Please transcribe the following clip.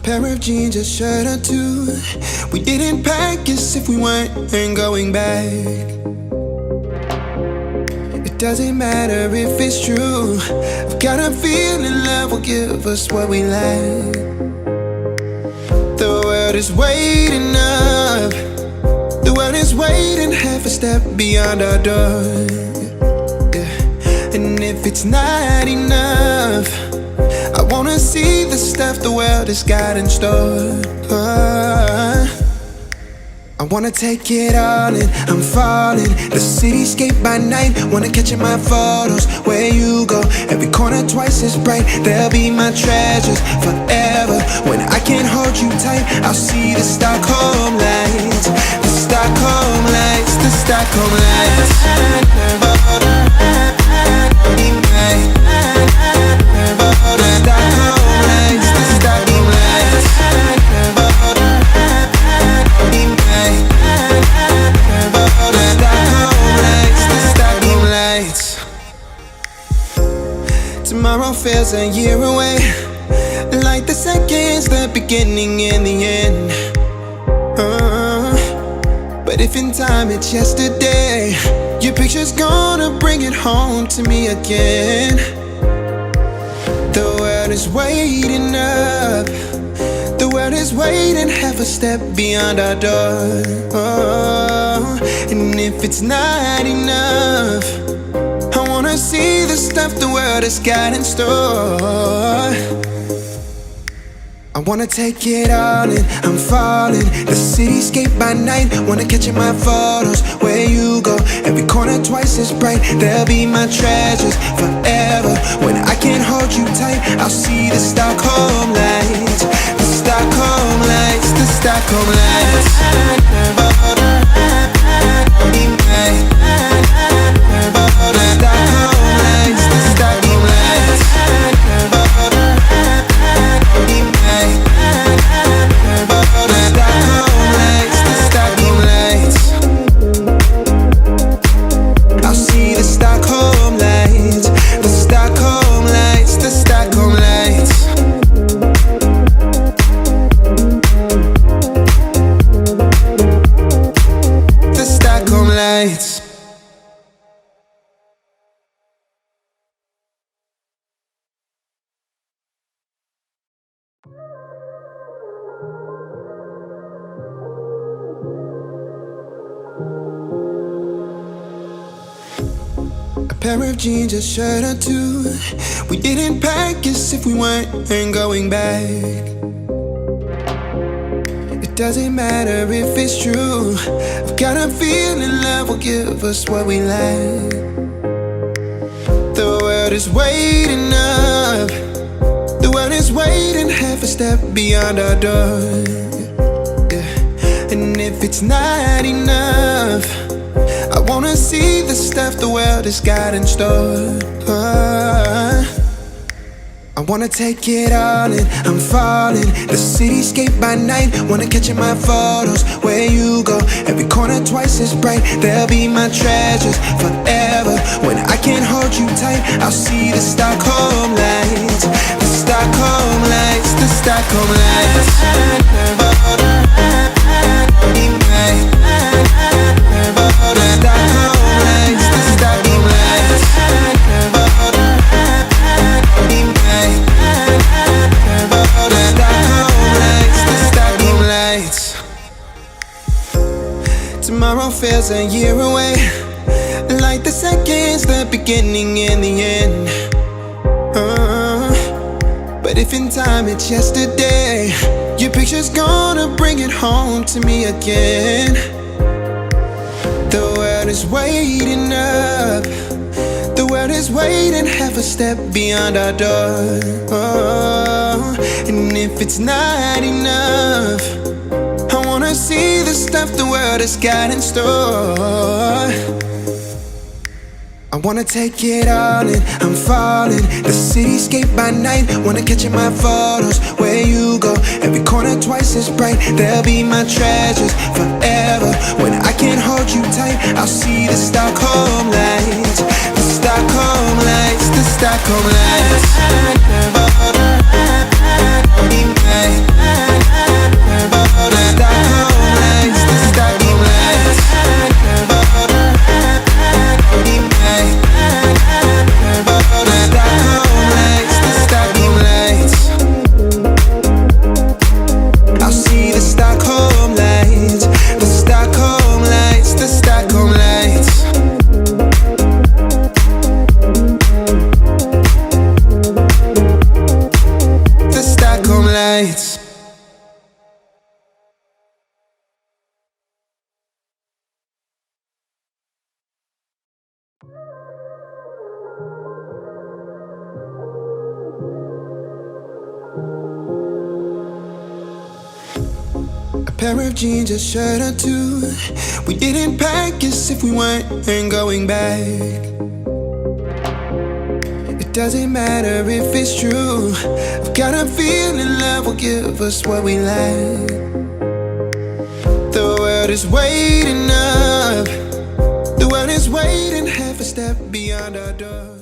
Pair of jeans, a shirt or two. We didn't pack as if we weren't going back. It doesn't matter if it's true. I've got a feeling love will give us what we lack. The world is waiting up. The world is waiting half a step beyond our door. Yeah. And if it's not enough, I wanna see the stuff the world has got in store. I wanna take it all in, I'm falling. The cityscape by night, wanna catch in my photos. Where you go, every corner twice as bright. They'll be my treasures forever. When I can't hold you tight, I'll see the Stockholm lights. The Stockholm lights, the Stockholm lights. Tomorrow feels a year away, like the seconds, the beginning and the end. But if in time it's yesterday, your picture's gonna bring it home to me again. The world is waiting up. The world is waiting half a step beyond our door. And if it's not enough, I wanna see the stuff the world has got in store. I wanna take it all in, I'm falling. The cityscape by night, wanna catch in my photos. Where you go, every corner twice as bright. They'll be my treasures forever. When I can't hold you tight, I'll see the Stockholm lights. The Stockholm lights, the Stockholm lights. Pair of jeans, a shirt or two. We didn't pack as if we weren't going back. It doesn't matter if it's true. I've got a feeling love will give us what we lack. The world is waiting up. The world is waiting half a step beyond our door. Yeah. And if it's not enough, I wanna see the stuff the world has got in store. I wanna take it all in, I'm falling. The cityscape by night, wanna catch in my photos. Where you go, every corner twice as bright. They'll be my treasures forever. When I can't hold you tight, I'll see the Stockholm lights. The Stockholm lights, the Stockholm lights. Tomorrow feels a year away, like the seconds, the beginning and the end. But if in time it's yesterday, your picture's gonna bring it home to me again. The world is waiting up. The world is waiting half a step beyond our door. And if it's not enough, I wanna see the stuff the world has got in store. I wanna take it all in, I'm falling. The cityscape by night, wanna catch in my photos. Where you go, every corner twice as bright. They'll be my treasures forever. When I can't hold you tight, I'll see the Stockholm lights. The Stockholm lights, the Stockholm lights. Stockholm lights, the Stockholm lights, the Stockholm lights. The Stockholm lights. A pair of jeans, a shirt or two. We didn't pack as if we weren't going back. It doesn't matter if it's true. I've got a feeling love will give us what we lack. The world is waiting up. The world is waiting half a step beyond our door.